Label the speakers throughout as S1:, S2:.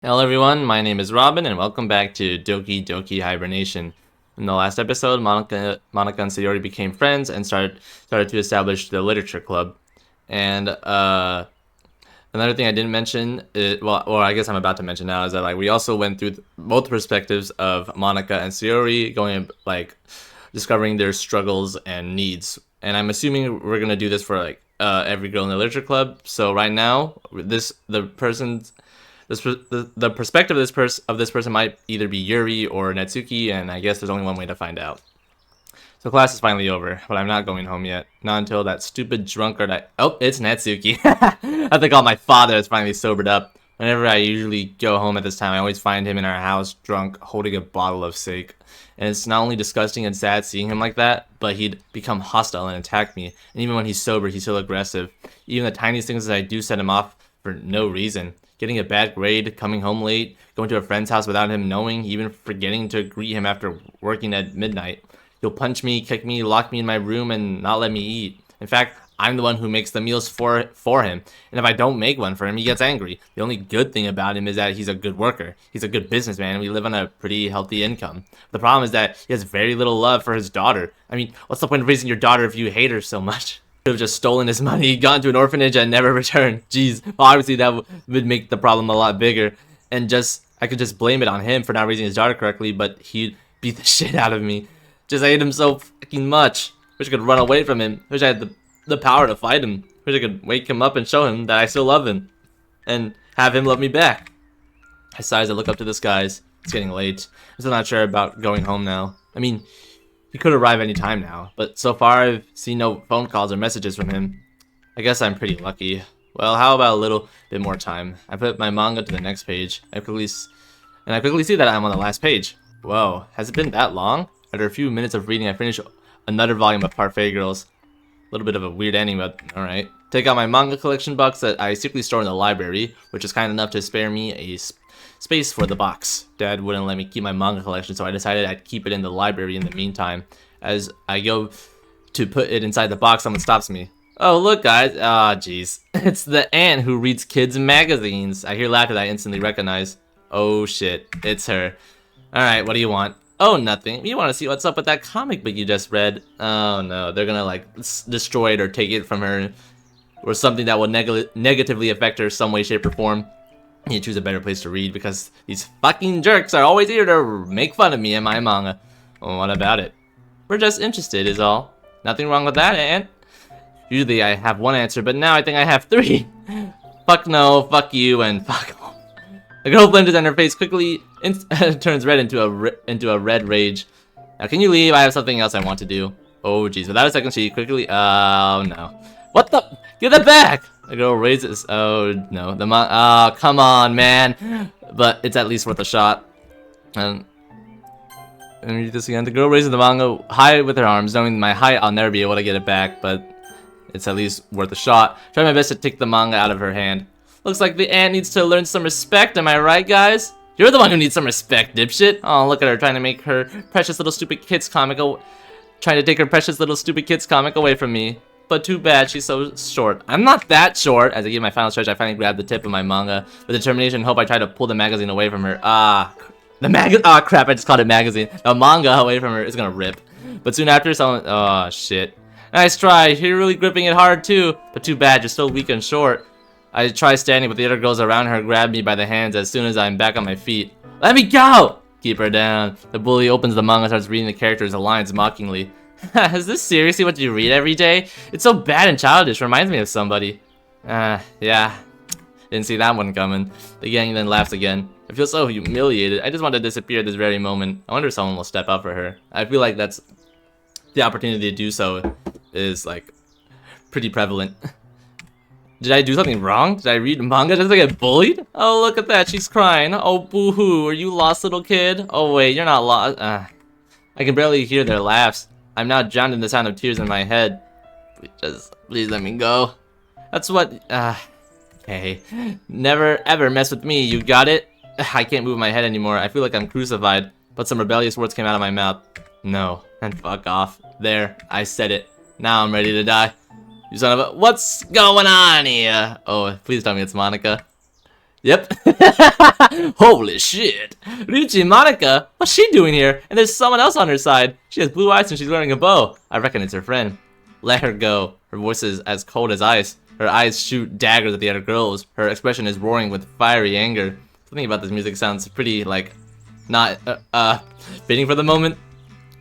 S1: Hello everyone, my name is Robin and welcome back to Doki Hibernation. In the last episode, Monica and Sayori became friends and started to establish the literature club. And another thing I didn't mention, or I guess I'm about to mention now, is that we also went through both perspectives of Monica and Sayori, going discovering their struggles and needs. And I'm assuming we're gonna do this for every girl in the literature club. So right now, the perspective of this person might either be Yuri or Natsuki, and I guess there's only one way to find out. So class is finally over, but I'm not going home yet. Not until that stupid drunkard oh, it's Natsuki. I think all my father has finally sobered up. Whenever I usually go home at this time, I always find him in our house, drunk, holding a bottle of sake. And it's not only disgusting and sad seeing him like that, but he'd become hostile and attack me. And even when he's sober, he's still aggressive. Even the tiniest things that I do set him off for no reason. Getting a bad grade, coming home late, going to a friend's house without him knowing, even forgetting to greet him after working at midnight. He'll punch me, kick me, lock me in my room, and not let me eat. In fact, I'm the one who makes the meals for him, and if I don't make one for him, he gets angry. The only good thing about him is that he's a good worker. He's a good businessman, and we live on a pretty healthy income. The problem is that he has very little love for his daughter. I mean, what's the point of raising your daughter if you hate her so much? Could have just stolen his money, gone to an orphanage, and never returned. Jeez, well, obviously that would make the problem a lot bigger, and I could just blame it on him for not raising his daughter correctly, but he'd beat the shit out of me. Just hate him so fucking much. Wish I could run away from him. Wish I had the power to fight him. Wish I could wake him up and show him that I still love him, and have him love me back. I sigh as I look up to the skies. It's getting late. I'm still not sure about going home now. I mean, he could arrive any time now, but so far I've seen no phone calls or messages from him. I guess I'm pretty lucky. Well, how about a little bit more time? I put my manga to the next page. I quickly see that I'm on the last page. Whoa, has it been that long? After a few minutes of reading, I finished another volume of Parfait Girls. A little bit of a weird ending, but alright. Take out my manga collection box that I secretly store in the library, which is kind enough to spare me a space for the box. Dad wouldn't let me keep my manga collection, so I decided I'd keep it in the library in the meantime. As I go to put it inside the box, someone stops me. Oh, look, guys. Ah, jeez. It's the aunt who reads kids' magazines. I hear laughter that I instantly recognize. Oh, shit. It's her. Alright, what do you want? Oh, nothing. You want to see what's up with that comic book you just read? Oh, no. They're gonna, destroy it or take it from her. Or something that will negatively affect her some way, shape, or form. I need to choose a better place to read because these fucking jerks are always here to make fun of me and my manga. Well, what about it? We're just interested is all. Nothing wrong with that, Aunt. Usually I have one answer, but now I think I have three. Fuck no, fuck you, and fuck off. The girl blenches and her face quickly turns red into a red rage. Now can you leave? I have something else I want to do. Oh jeez, without a second she quickly, oh no. What the? Give that back! The girl raises, oh no, oh come on man. But it's at least worth a shot. And read this again. The girl raises the manga high with her arms, knowing my height I'll never be able to get it back, but it's at least worth a shot. Try my best to take the manga out of her hand. Looks like the aunt needs to learn some respect, am I right, guys? You're the one who needs some respect, dipshit. Oh, look at her trying to make her precious little stupid kids comic trying to take her precious little stupid kids comic away from me. But too bad she's so short. I'm not that short. As I give my final stretch, I finally grab the tip of my manga. With determination and hope, I try to pull the magazine away from her. Ah, crap, I just called it magazine. The manga away from her is gonna rip. But soon after, someone, oh, shit. Nice try, you're really gripping it hard too. But too bad, you're still weak and short. I try standing, but the other girls around her grab me by the hands as soon as I'm back on my feet. Let me go! Keep her down. The bully opens the manga and starts reading the characters' lines mockingly. Is this seriously what you read every day? It's so bad and childish, reminds me of somebody. Yeah. Didn't see that one coming. The gang then laughs again. I feel so humiliated. I just want to disappear at this very moment. I wonder if someone will step up for her. I feel like that's the opportunity to do so is pretty prevalent. Did I do something wrong? Did I read manga just to get bullied? Oh, look at that. She's crying. Oh, boo-hoo. Are you lost, little kid? Oh, wait. You're not lost. I can barely hear their laughs. I'm now drowned in the sound of tears in my head. Please let me go. That's what... Okay. Never, ever mess with me. You got it? I can't move my head anymore. I feel like I'm crucified. But some rebellious words came out of my mouth. No. And fuck off. There. I said it. Now I'm ready to die. You son of a... What's going on here? Oh, please tell me it's Monica. Yep. Holy shit. Ryuichi Monica? What's she doing here? And there's someone else on her side. She has blue eyes and she's wearing a bow. I reckon it's her friend. Let her go. Her voice is as cold as ice. Her eyes shoot daggers at the other girls. Her expression is roaring with fiery anger. Something about this music sounds pretty, like, not, fitting for the moment.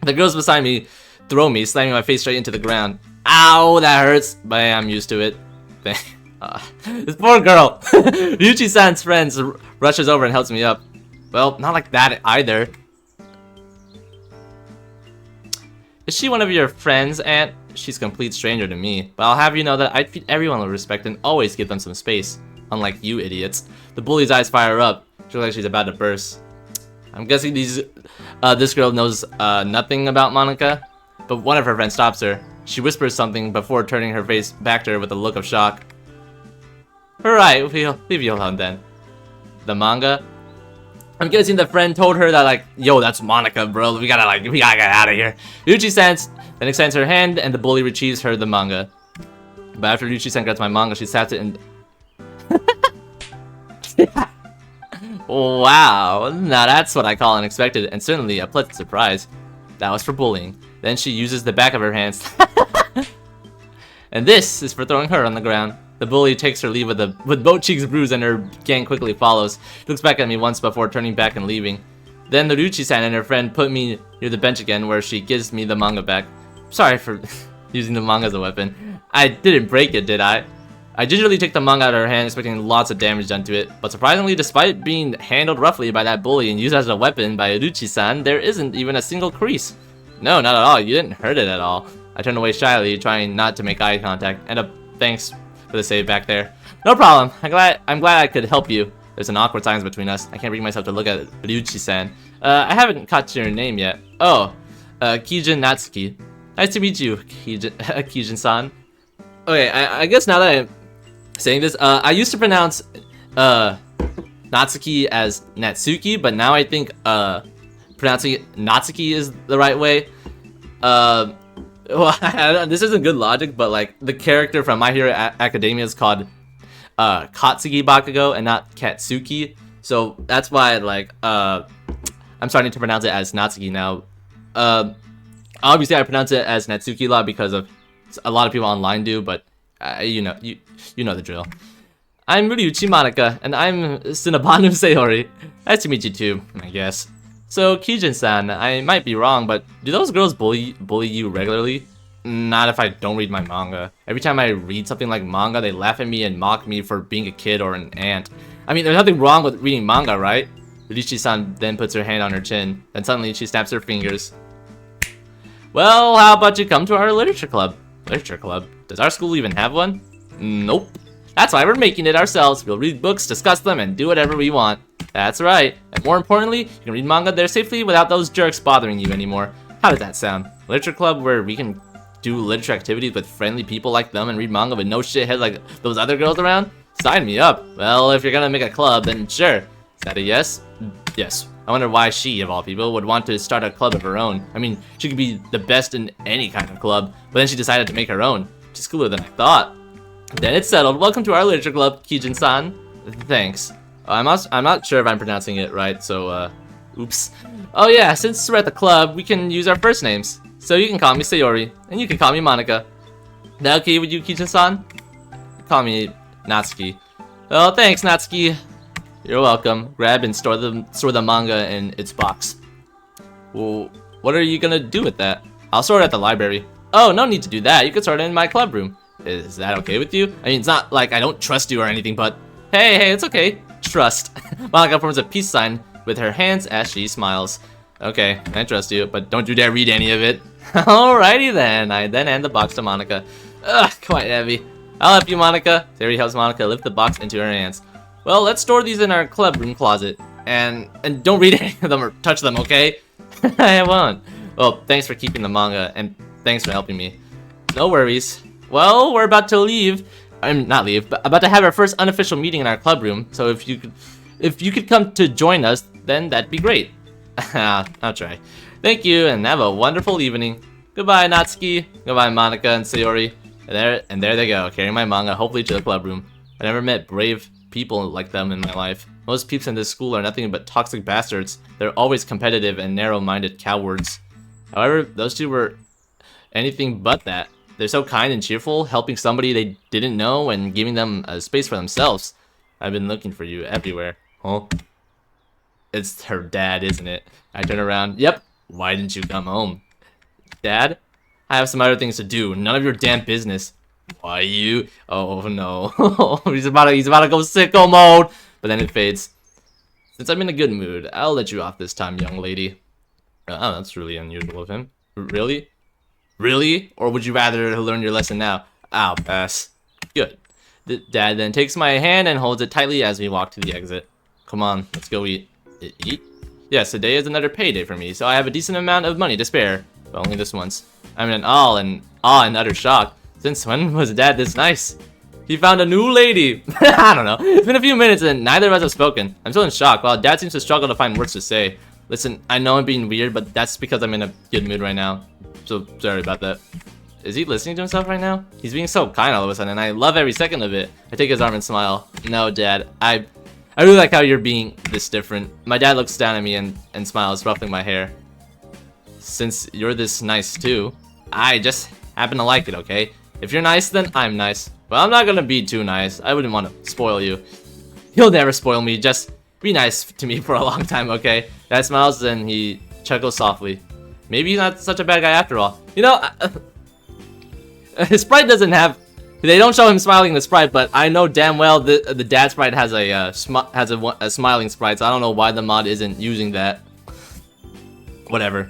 S1: The girls beside me throw me, slamming my face straight into the ground. Ow, that hurts. But I'm used to it. This poor girl. Ryuichi-san's friends rushes over and helps me up. Well, not like that either. Is she one of your friends, Aunt? She's a complete stranger to me, but I'll have you know that I treat everyone with respect and always give them some space. Unlike you idiots. The bully's eyes fire up. She looks like she's about to burst. I'm guessing this girl knows nothing about Monica, but one of her friends stops her. She whispers something before turning her face back to her with a look of shock. Alright, we'll leave you alone then. The manga? I'm guessing the friend told her that, like, yo, that's Monica, bro. We gotta get out of here. Ryuichi-san then extends her hand and the bully retrieves her the manga. But after Ryuichi-san grabs my manga, she slaps it and... Wow, now that's what I call unexpected and certainly a pleasant surprise. That was for bullying. Then she uses the back of her hands. And this is for throwing her on the ground. The bully takes her leave with both cheeks bruised and her gang quickly follows. She looks back at me once before turning back and leaving. Then the Ryuichi-san and her friend put me near the bench again where she gives me the manga back. Sorry for using the manga as a weapon. I didn't break it, did I? I gingerly take the manga out of her hand, expecting lots of damage done to it. But surprisingly, despite being handled roughly by that bully and used as a weapon by Ryuichi-san, there isn't even a single crease. No, not at all. You didn't hurt it at all. I turned away shyly, trying not to make eye contact. And thanks for the save back there. No problem. I'm glad I could help you. There's an awkward silence between us. I can't bring myself to look at Ryuichi-san. I haven't caught your name yet. Oh, Kijin Natsuki. Nice to meet you, Kijin-san. Okay, I guess now that I'm saying this, I used to pronounce Natsuki as Natsuki, but now I think pronouncing it Natsuki is the right way. Well, this isn't good logic, but like the character from My Hero Academia is called Katsuki Bakugo and not Katsuki, so that's why like I'm starting to pronounce it as Natsuki now. Obviously I pronounce it as Natsuki a lot because of a lot of people online do, but you know the drill. I'm Ryuichi Monica, and I'm Cinnabonu Sayori. Nice to meet you too, I guess. So, Kijin-san, I might be wrong, but do those girls bully you regularly? Not if I don't read my manga. Every time I read something like manga, they laugh at me and mock me for being a kid or an aunt. I mean, there's nothing wrong with reading manga, right? Ryuichi-san then puts her hand on her chin. Then suddenly she snaps her fingers. Well, how about you come to our literature club? Literature club? Does our school even have one? Nope. That's why we're making it ourselves. We'll read books, discuss them, and do whatever we want. That's right. And more importantly, you can read manga there safely without those jerks bothering you anymore. How does that sound? Literature club where we can do literature activities with friendly people like them and read manga with no shithead like those other girls around? Sign me up. Well, if you're gonna make a club, then sure. Is that a yes? Yes. I wonder why she, of all people, would want to start a club of her own. I mean, she could be the best in any kind of club, but then she decided to make her own. She's cooler than I thought. Then it's settled. Welcome to our literature club, Kijin-san. Thanks. I'm not sure if I'm pronouncing it right, so, oops. Oh yeah, since we're at the club, we can use our first names. So you can call me Sayori, and you can call me Monica. That okay with you, Kijin-san? Call me Natsuki. Well, thanks, Natsuki. You're welcome. Grab and store the manga in its box. Well, what are you gonna do with that? I'll store it at the library. Oh, no need to do that. You can store it in my club room. Is that okay with you? I mean, it's not like I don't trust you or anything, but hey, it's okay. Trust. Monica forms a peace sign with her hands as she smiles. Okay, I trust you, but don't you dare read any of it. Alrighty then. I then hand the box to Monica. Ugh, quite heavy. I'll help you, Monica. Sayori helps Monica lift the box into her hands. Well, let's store these in our club room closet. And don't read any of them or touch them, okay? I won't. Well, thanks for keeping the manga, and thanks for helping me. No worries. Well, we're about to leave. I'm not leave, but about to have our first unofficial meeting in our club room. So if you could come to join us, then that'd be great. I'll try. Thank you, and have a wonderful evening. Goodbye, Natsuki. Goodbye, Monica and Sayori. And there they go, carrying my manga, hopefully to the club room. I never met brave people like them in my life. Most peeps in this school are nothing but toxic bastards. They're always competitive and narrow-minded cowards. However, those two were anything but that. They're so kind and cheerful, helping somebody they didn't know and giving them a space for themselves. I've been looking for you everywhere. Huh? It's her dad, isn't it? I turn around. Yep. Why didn't you come home? Dad? I have some other things to do. None of your damn business. Why you? Oh no. he's about to go sicko mode. But then it fades. Since I'm in a good mood, I'll let you off this time, young lady. Oh, that's really unusual of him. Really? Really? Or would you rather learn your lesson now? I'll pass. Good. Dad then takes my hand and holds it tightly as we walk to the exit. Come on, let's go eat. Eat? Yes, today is another payday for me, so I have a decent amount of money to spare. But only this once. I'm in awe and utter shock. Since when was Dad this nice? He found a new lady. I don't know. It's been a few minutes and neither of us have spoken. I'm still in shock, while Dad seems to struggle to find words to say. Listen, I know I'm being weird, but that's because I'm in a good mood right now. So sorry about that. Is he listening to himself right now? He's being so kind all of a sudden, and I love every second of it. I take his arm and smile. No, Dad, I really like how you're being this different. My dad looks down at me and smiles, ruffling my hair. Since you're this nice too, I just happen to like it, okay? If you're nice, then I'm nice. Well, I'm not gonna be too nice. I wouldn't want to spoil you. You'll never spoil me, just be nice to me for a long time, okay? Dad smiles and he chuckles softly. Maybe he's not such a bad guy after all. You know, his sprite doesn't have... They don't show him smiling in the sprite, but I know damn well the dad sprite has a smiling sprite, so I don't know why the mod isn't using that. Whatever.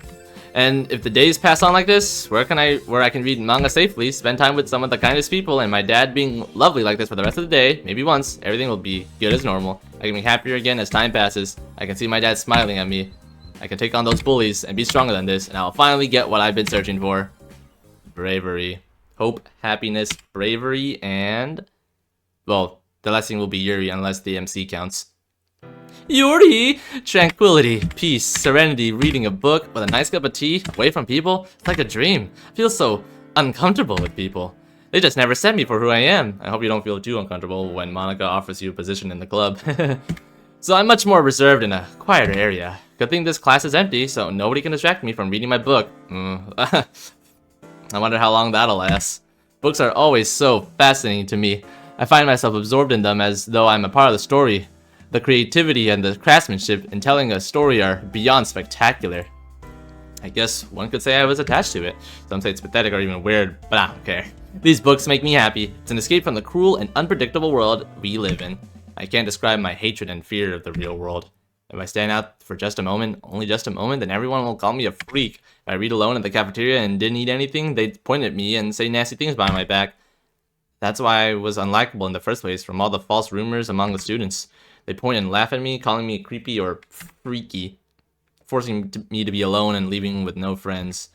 S1: And if the days pass on like this, where I can read manga safely, spend time with some of the kindest people, and my dad being lovely like this for the rest of the day, maybe once, everything will be good as normal. I can be happier again as time passes. I can see my dad smiling at me. I can take on those bullies and be stronger than this, and I'll finally get what I've been searching for. Bravery. Hope, happiness, bravery, and... well, the last thing will be Yuri unless the MC counts. Yuri! Tranquility, peace, serenity, reading a book with a nice cup of tea, away from people. It's like a dream. I feel so uncomfortable with people. They just never set me for who I am. I hope you don't feel too uncomfortable when Monica offers you a position in the club. So I'm much more reserved in a quieter area. Good thing this class is empty, so nobody can distract me from reading my book. I wonder how long that'll last. Books are always so fascinating to me. I find myself absorbed in them as though I'm a part of the story. The creativity and the craftsmanship in telling a story are beyond spectacular. I guess one could say I was attached to it. Some say it's pathetic or even weird, but I don't care. These books make me happy. It's an escape from the cruel and unpredictable world we live in. I can't describe my hatred and fear of the real world. If I stand out for just a moment, only just a moment, then everyone will call me a freak. If I read alone at the cafeteria and didn't eat anything, they'd point at me and say nasty things behind my back. That's why I was unlikable in the first place from all the false rumors among the students. They point and laugh at me, calling me creepy or freaky, forcing me to be alone and leaving with no friends.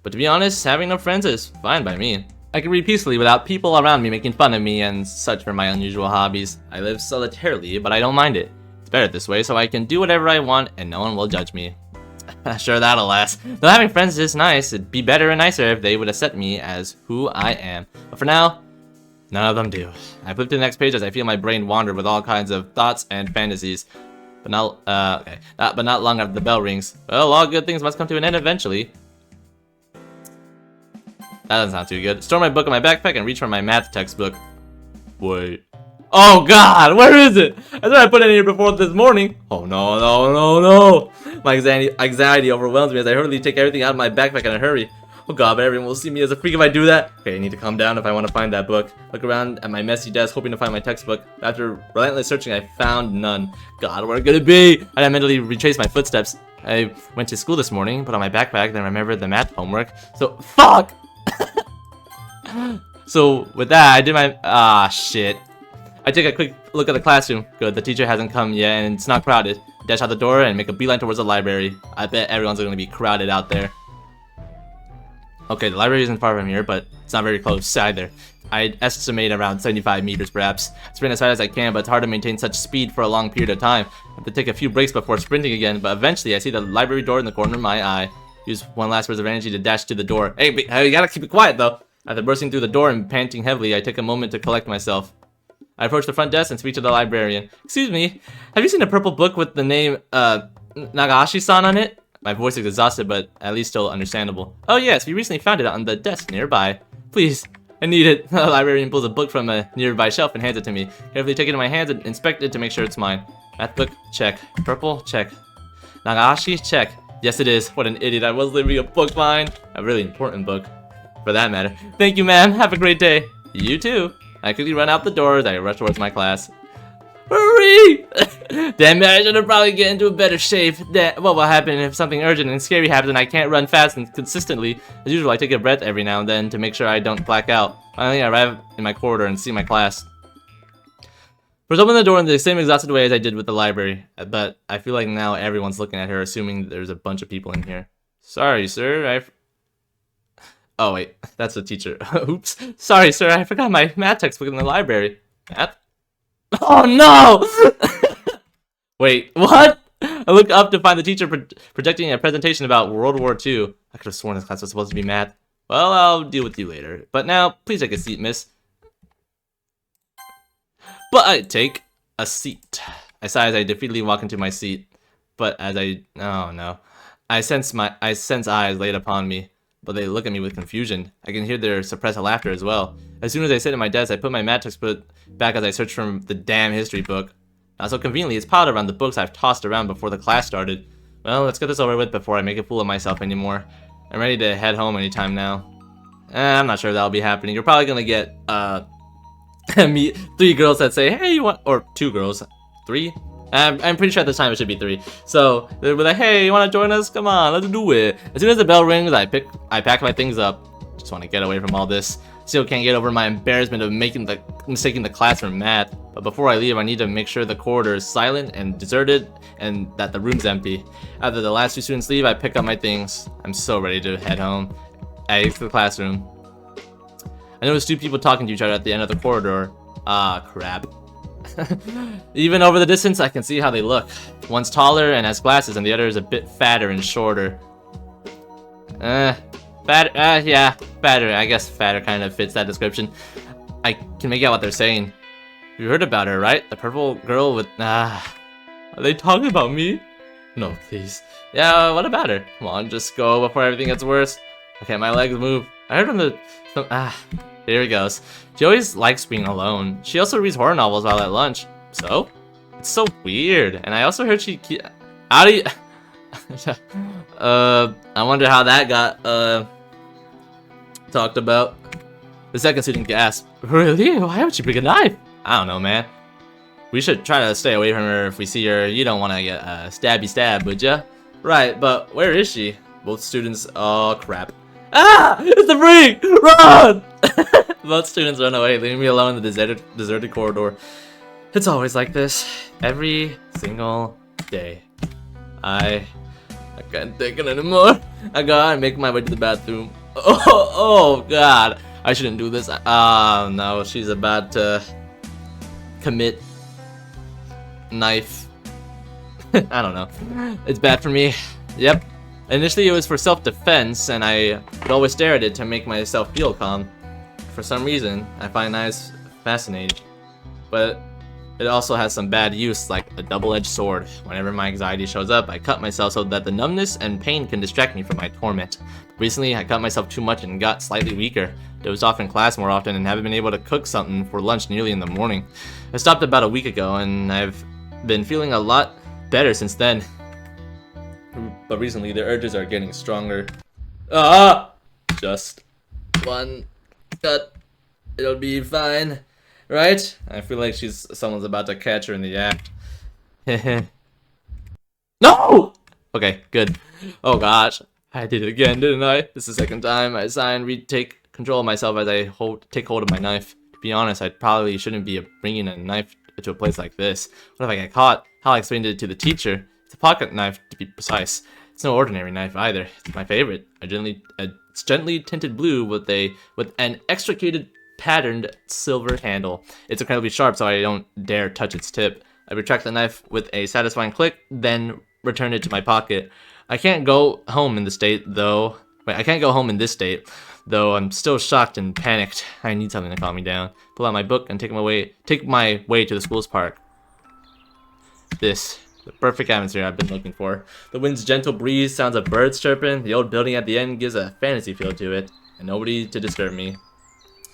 S1: But to be honest, having no friends is fine by me. I can read peacefully without people around me making fun of me and such for my unusual hobbies. I live solitarily, but I don't mind it. It's better this way, so I can do whatever I want and no one will judge me. Sure, that'll last. Though having friends is nice, it'd be better and nicer if they would accept me as who I am. But for now, none of them do. I flip to the next page as I feel my brain wander with all kinds of thoughts and fantasies. But not long after the bell rings. Well, all good things must come to an end eventually. That doesn't sound too good. Store my book in my backpack and reach for my math textbook. Wait. Oh god, where is it? I thought I put it in here before this morning. Oh no, no, no, no. My anxiety overwhelms me as I hurriedly take everything out of my backpack in a hurry. Oh god, but everyone will see me as a freak if I do that. Okay, I need to calm down if I want to find that book. Look around at my messy desk hoping to find my textbook. After relentless searching, I found none. God, where could it be? I mentally retraced my footsteps. I went to school this morning, put on my backpack, then remembered the math homework. So, fuck! So, with that, I did my... shit. I take a quick look at the classroom. Good, the teacher hasn't come yet, and it's not crowded. Dash out the door and make a beeline towards the library. I bet everyone's going to be crowded out there. Okay, the library isn't far from here, but it's not very close either. I estimate around 75 meters perhaps. I sprint as fast as I can, but it's hard to maintain such speed for a long period of time. I have to take a few breaks before sprinting again, but eventually I see the library door in the corner of my eye. Use one last burst of energy to dash to the door. Hey, you gotta keep it quiet though. After bursting through the door and panting heavily, I take a moment to collect myself. I approach the front desk and speak to the librarian. Excuse me, have you seen a purple book with the name, Nagashi-san on it? My voice is exhausted, but at least still understandable. Oh yes, we recently found it on the desk nearby. Please, I need it. The librarian pulls a book from a nearby shelf and hands it to me. Carefully take it in my hands and inspect it to make sure it's mine. Math book, check. Purple, check. Nagashi, check. Yes, it is. What an idiot. I was leaving a book behind. A really important book, for that matter. Thank you, ma'am. Have a great day. You too. I quickly run out the door as I rush towards my class. Hurry! Damn it, I should have probably get into a better shape. What will happen if something urgent and scary happens and I can't run fast and consistently? As usual, I take a breath every now and then to make sure I don't black out. Finally, I arrive in my corridor and see my class. First, open the door in the same exhausted way as I did with the library, but I feel like now everyone's looking at her, assuming there's a bunch of people in here. Sorry, sir, Oh wait, that's the teacher. Oops. Sorry, sir, I forgot my math textbook in the library. Math? Oh no! Wait, what? I look up to find the teacher projecting a presentation about World War II. I could have sworn this class was supposed to be math. Well, I'll deal with you later. But now, please take a seat, miss. But I take a seat. I sigh as I defeatedly walk into my seat. But as oh no. I sense eyes laid upon me, but they look at me with confusion. I can hear their suppressed laughter as well. As soon as I sit at my desk, I put my math textbook back as I search for the damn history book. Not so conveniently, it's piled around the books I've tossed around before the class started. Well, let's get this over with before I make a fool of myself anymore. I'm ready to head home anytime now. I'm not sure that'll be happening. You're probably gonna get, meet 3 girls that say, hey, you want, or 2 girls. 3? I'm pretty sure at this time it should be 3. So they'll be like, hey, you want to join us? Come on, let's do it. As soon as the bell rings, I pack my things up. Just want to get away from all this. Still can't get over my embarrassment of mistaking the class for math. But before I leave, I need to make sure the corridor is silent and deserted and that the room's empty. After the last 2 students leave, I pick up my things. I'm so ready to head home. I exit the classroom. I notice 2 people talking to each other at the end of the corridor. Ah, crap. Even over the distance, I can see how they look. One's taller and has glasses, and the other is a bit fatter and shorter. Yeah, fatter. I guess fatter kind of fits that description. I can make out what they're saying. You heard about her, right? The purple girl with... Are they talking about me? No, please. Yeah, what about her? Come on, just go before everything gets worse. Okay, my legs move. I heard from here he goes. She always likes being alone. She also reads horror novels while at lunch. So? It's so weird. And I also heard she... How do you... I wonder how that got, talked about. The second student gasped. Really? Why would she bring a knife? I don't know, man. We should try to stay away from her if we see her. You don't want to get stabby stab, would ya? Right, but where is she? Both students... Oh, crap. Ah! It's the freak! Run! Both students run away, leaving me alone in the deserted corridor. It's always like this. Every single day. I can't take it anymore. I gotta make my way to the bathroom. Oh god. I shouldn't do this. Oh no, she's about to commit knife. I don't know. It's bad for me. Yep. Initially it was for self-defense, and I would always stare at it to make myself feel calm. For some reason, I find knives fascinating. But it also has some bad use, like a double-edged sword. Whenever my anxiety shows up, I cut myself so that the numbness and pain can distract me from my torment. Recently, I cut myself too much and got slightly weaker. Dozed off in class more often and haven't been able to cook something for lunch nearly in the morning. I stopped about a week ago, and I've been feeling a lot better since then. But recently, the urges are getting stronger. Just one cut. It'll be fine. Right? I feel like someone's about to catch her in the act. No! Okay, good. Oh gosh. I did it again, didn't I? This is the second time I sigh and retake control of myself as I take hold of my knife. To be honest, I probably shouldn't be bringing a knife to a place like this. What if I get caught? How I explained it to the teacher? It's a pocket knife, to be precise. It's no ordinary knife either. It's my favorite. It's gently tinted blue with an extricated patterned silver handle. It's incredibly sharp, so I don't dare touch its tip. I retract the knife with a satisfying click, then return it to my pocket. I can't go home in the state, though. Wait, I can't go home in this state, though I'm still shocked and panicked. I need something to calm me down. Pull out my book and take my way to the school's park. The perfect atmosphere I've been looking for. The wind's gentle breeze, sounds of birds chirping. The old building at the end gives a fantasy feel to it, and nobody to disturb me.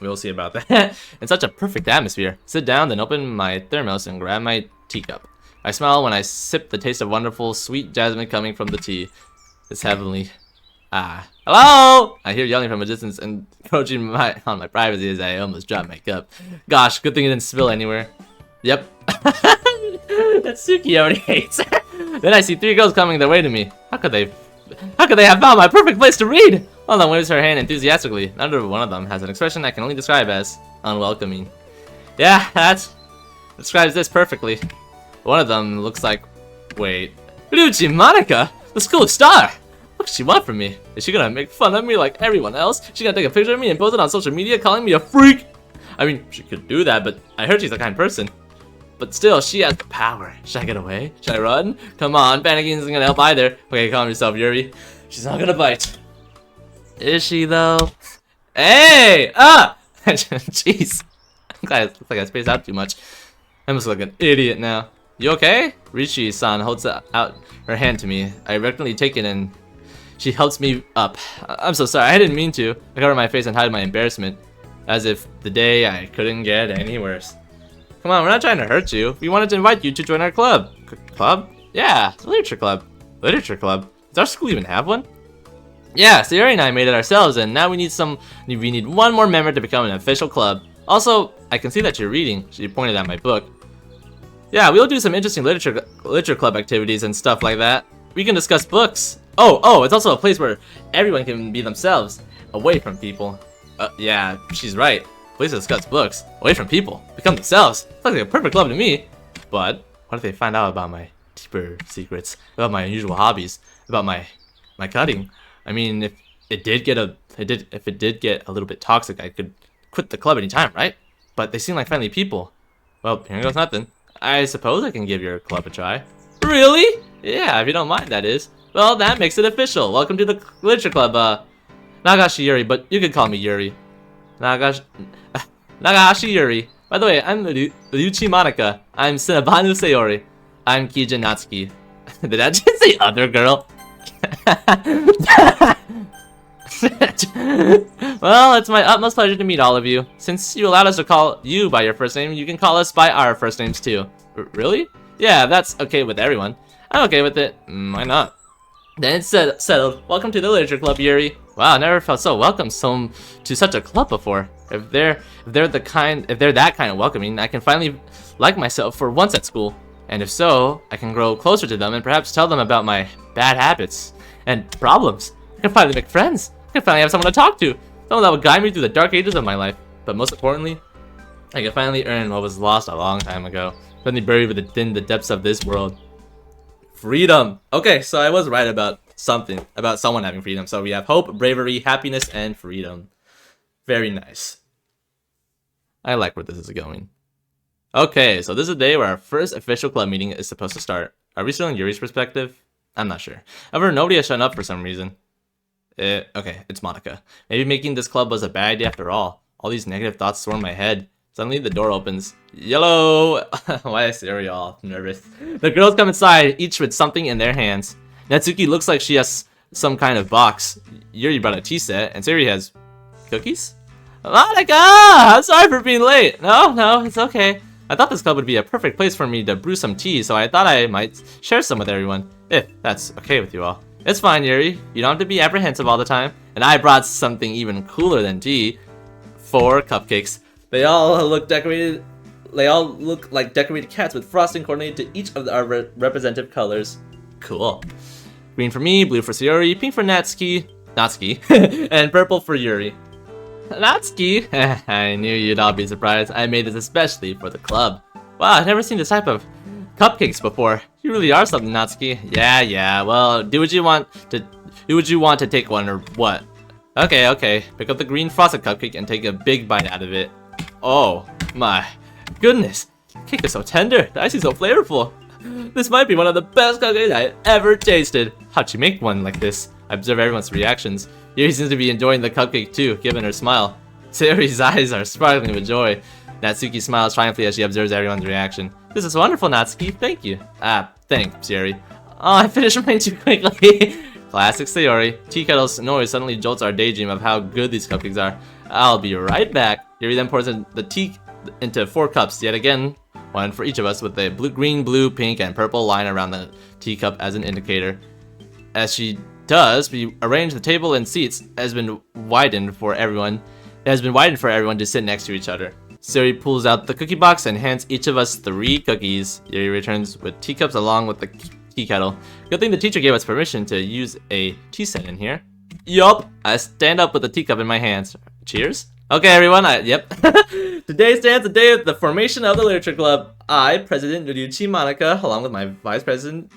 S1: We'll see about that. In such a perfect atmosphere. Sit down, then open my thermos and grab my teacup. I smile when I sip the taste of wonderful, sweet jasmine coming from the tea. It's heavenly. Hello! I hear yelling from a distance, encroaching on my privacy as I almost drop my cup. Gosh, good thing it didn't spill anywhere. Yep. Natsuki already hates her. Then I see 3 girls coming their way to me. How could they have found my perfect place to read? One of them waves her hand enthusiastically. Neither one of them has an expression I can only describe as unwelcoming. Yeah, that describes this perfectly. One of them looks like... Wait. Ryuji Monica! The school star! What does she want from me? Is she gonna make fun of me like everyone else? She gonna take a picture of me and post it on social media calling me a freak? I mean, she could do that, but I heard she's a kind person. But still, she has the power. Should I get away? Should I run? Come on, panicking isn't gonna help either. Okay, calm yourself, Yuri. She's not gonna bite. Is she, though? Hey! Ah! Jeez. Looks like I spaced out too much. I must look like an idiot now. You okay? Rishi-san holds out her hand to me. I reluctantly take it and she helps me up. I'm so sorry, I didn't mean to. I cover my face and hide my embarrassment. As if the day I couldn't get any worse. Come on, we're not trying to hurt you. We wanted to invite you to join our club. Club? Yeah, it's a literature club. Literature club? Does our school even have one? Yeah, Sayori and I made it ourselves, and now we need one more member to become an official club. Also, I can see that you're reading. She pointed at my book. Yeah, we'll do some interesting literature club activities and stuff like that. We can discuss books. Oh, it's also a place where everyone can be themselves, away from people. Yeah, she's right. Place to discuss books, away from people, become themselves. Looks like a perfect club to me. But what if they find out about my deeper secrets, about my unusual hobbies, about my cutting? I mean, if it did get a little bit toxic, I could quit the club anytime, right? But they seem like friendly people. Well, here goes nothing. I suppose I can give your club a try. Really? Yeah, if you don't mind, that is. Well, that makes it official. Welcome to the literature club. Nagashi Yuri, but you can call me Yuri. Nagashi Yuri. By the way, I'm Ryuji Monica. I'm Cinnabanu Sayori. I'm Kijin Natsuki. Did I just say other girl? Well, it's my utmost pleasure to meet all of you. Since you allowed us to call you by your first name, you can call us by our first names too. Really? Yeah, that's okay with everyone. I'm okay with it. Why not? Then it's settled. Welcome to the literature club, Yuri. Wow, I never felt so welcome to such a club before. If they're that kind of welcoming, I can finally like myself for once at school. And if so, I can grow closer to them and perhaps tell them about my bad habits and problems. I can finally make friends. I can finally have someone to talk to. Someone that will guide me through the dark ages of my life. But most importantly, I can finally earn what was lost a long time ago. Suddenly buried within the depths of this world. Freedom. Okay, so I was right about something, about someone having freedom. So we have hope, bravery, happiness, and freedom. Very nice. I like where this is going. Okay, so this is the day where our first official club meeting is supposed to start. Are we still in Yuri's perspective? I'm not sure. However, nobody has shown up for some reason. Okay, it's Monica. Maybe making this club was a bad idea after all. All these negative thoughts swarm my head. Suddenly the door opens. Yellow! Why is Sayori all nervous? The girls come inside, each with something in their hands. Natsuki looks like she has some kind of box. Yuri brought a tea set, and Sayori has cookies? Monica! I'm sorry for being late. No, it's okay. I thought this club would be a perfect place for me to brew some tea, so I thought I might share some with everyone, if that's okay with you all. It's fine, Yuri. You don't have to be apprehensive all the time. And I brought something even cooler than tea. 4 cupcakes. They all look decorated. They all look like decorated cats with frosting coordinated to each of our representative colors. Cool. Green for me, blue for Sayori, pink for Natsuki, and purple for Yuri. Natsuki? I knew you'd all be surprised. I made this especially for the club. Wow, I've never seen this type of cupcakes before. You really are something, Natsuki. Yeah. Well, do what you want to take one or what? Okay. Pick up the green frosted cupcake and take a big bite out of it. Oh my goodness. Cake is so tender. The icing is so flavorful. This might be one of the best cupcakes I ever tasted. How'd you make one like this? I observe everyone's reactions. Yuri seems to be enjoying the cupcake too, given her smile. Sayori's eyes are sparkling with joy. Natsuki smiles triumphantly as she observes everyone's reaction. This is wonderful, Natsuki. Thank you. Thanks, Sayori. Oh, I finished mine too quickly. Classic Sayori. Tea kettle's noise suddenly jolts our daydream of how good these cupcakes are. I'll be right back. Yuri then pours the tea into 4 cups, yet again, one for each of us, with a green, blue, pink, and purple line around the teacup as an indicator. As she does, we arrange the table and seats has been widened for everyone. It has been widened for everyone to sit next to each other. Sayori pulls out the cookie box and hands each of us 3 cookies. Yuri returns with teacups along with the tea kettle. Good thing the teacher gave us permission to use a tea set in here. Yup! I stand up with the teacup in my hands. Cheers? Okay, everyone, yep. Today stands the day of the formation of the Literature Club. I, President Ryuichi Monica, along with my Vice President,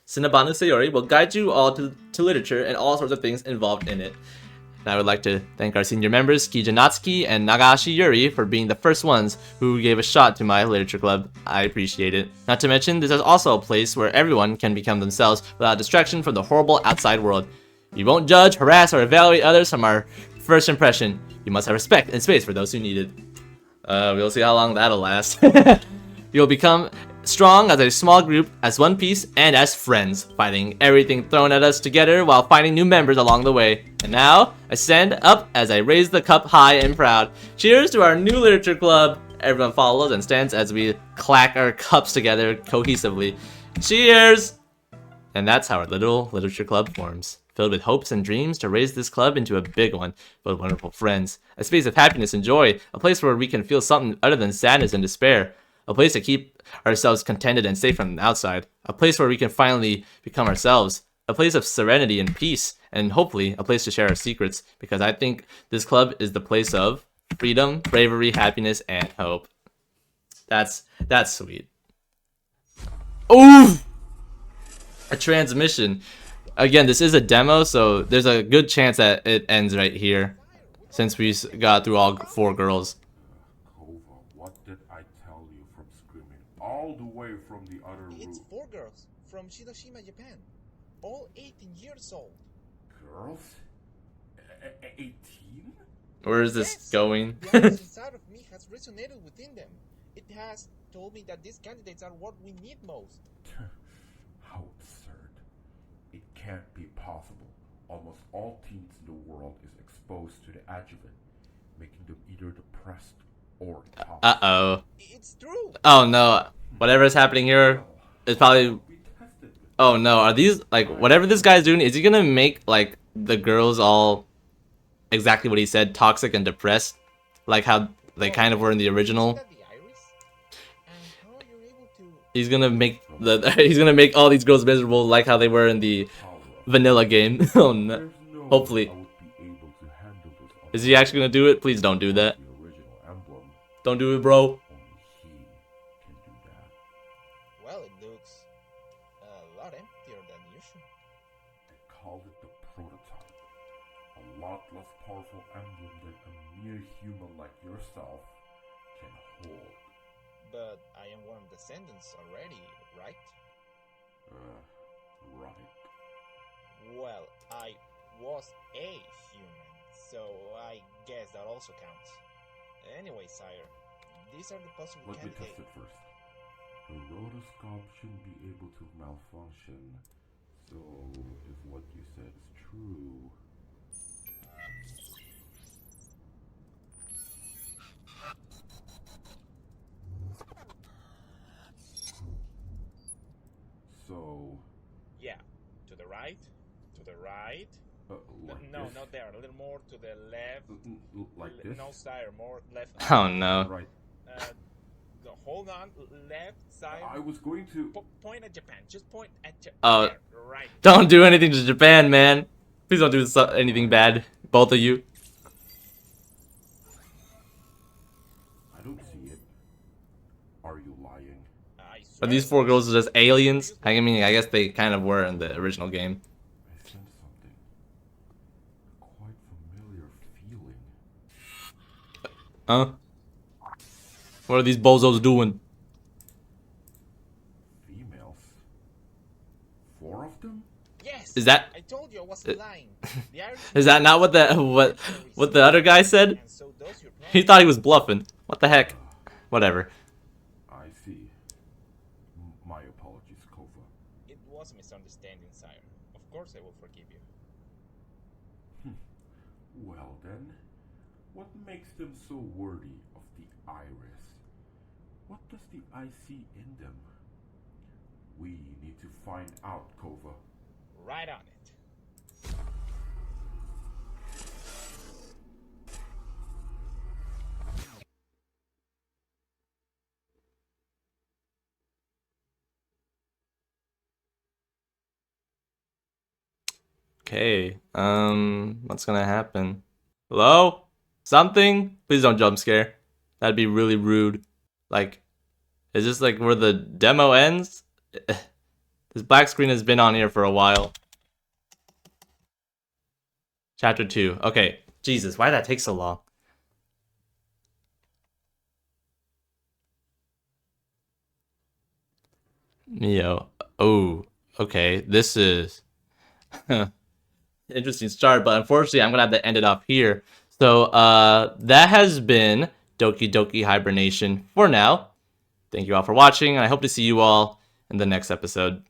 S1: Cinnabanu Sayori, will guide you all to literature and all sorts of things involved in it. And I would like to thank our senior members, Kija Natsuki and Nagashi Yuri, for being the first ones who gave a shot to my Literature Club. I appreciate it. Not to mention, this is also a place where everyone can become themselves without distraction from the horrible outside world. We won't judge, harass, or evaluate others from our first impression. You must have respect and space for those who need it. We'll see how long that'll last. You'll become strong as a small group, as one piece, and as friends, fighting everything thrown at us together while finding new members along the way. And now, I stand up as I raise the cup high and proud. Cheers to our new Literature Club! Everyone follows and stands as we clack our cups together cohesively. Cheers! And that's how our little Literature Club forms. Filled with hopes and dreams to raise this club into a big one, filled with wonderful friends, a space of happiness and joy, a place where we can feel something other than sadness and despair, a place to keep ourselves contented and safe from the outside, a place where we can finally become ourselves, a place of serenity and peace, and hopefully a place to share our secrets, because I think this club is the place of freedom, bravery, happiness, and hope. That's sweet. Ooh! A transmission. Again, this is a demo, so there's a good chance that it ends right here, since we got through all 4 girls.
S2: Kova, what did I tell you from screaming all the way from the other room?
S3: It's 4 girls from Shidoshima, Japan, all 18 years old.
S2: Girls? 18?
S1: Where is this going?
S3: The energy inside of me has resonated within them. It has told me that these candidates are what we need most.
S2: How absurd. It can't be possible. Almost all teens in the world is exposed to the adjuvant, making them either depressed or toxic.
S1: Uh-oh.
S3: It's true.
S1: Oh no. Whatever is happening here is probably... Oh no, are these, like, whatever this guy's doing, is he gonna make, like, the girls all exactly what he said, toxic and depressed? Like how they kind of were in the original? He's gonna make he's gonna make all these girls miserable like how they were in the vanilla game. Oh no. Hopefully. Is he actually gonna do it? Please don't do that. Don't do it, bro.
S3: Well, it looks a lot emptier than usual.
S2: They called it the prototype. A lot less powerful emblem than a mere human like yourself can hold.
S3: But I am one of the descendants already, right?
S2: Right.
S3: Well, I was a human, so I guess that also counts. Anyway, sire, these are the possible
S2: Let me
S3: candidates.
S2: test it first. The rotoscope shouldn't be able to malfunction, so if what you said is true... So...
S3: Yeah, to the right,
S2: like
S3: no,
S2: this?
S3: not there, a little more to the left.
S2: Like this?
S3: No, sire, more left.
S1: Oh no.
S2: Right.
S3: Hold on, left side.
S2: I was going to...
S3: Point at Japan, just point at Japan.
S1: Oh.
S3: Right.
S1: Don't do anything to Japan, man. Please don't do anything bad. Both of you.
S2: I don't see it. Are you lying?
S1: Are these 4 girls just aliens? I mean, I guess they kind of were in the original game.
S2: I sense something. A quite familiar feeling.
S1: Huh? What are these bozos doing?
S2: Females? 4 of them?
S3: Yes.
S1: Is that
S3: I told you I wasn't lying. The Irishman
S1: is that not what the what the other guy said?
S3: and so does your
S1: He
S3: problem.
S1: thought he was bluffing. What the heck? Whatever.
S2: I see. My apologies, Kova.
S3: It was a misunderstanding, sire. Of course I will forgive you.
S2: Well then, what makes them so worthy of the iris? What does the eye see in them? We need to find out, Kova.
S3: Right on it.
S1: Okay. What's gonna happen? Hello? Something? Please don't jump scare. That'd be really rude. Like, is this like where the demo ends? This black screen has been on here for a while. Chapter 2. Okay. Jesus, why did that take so long? Yo. Oh. Okay. This is interesting start, but unfortunately I'm gonna have to end it off here. So that has been Doki Doki Hibernation for now. Thank you all for watching, and I hope to see you all in the next episode.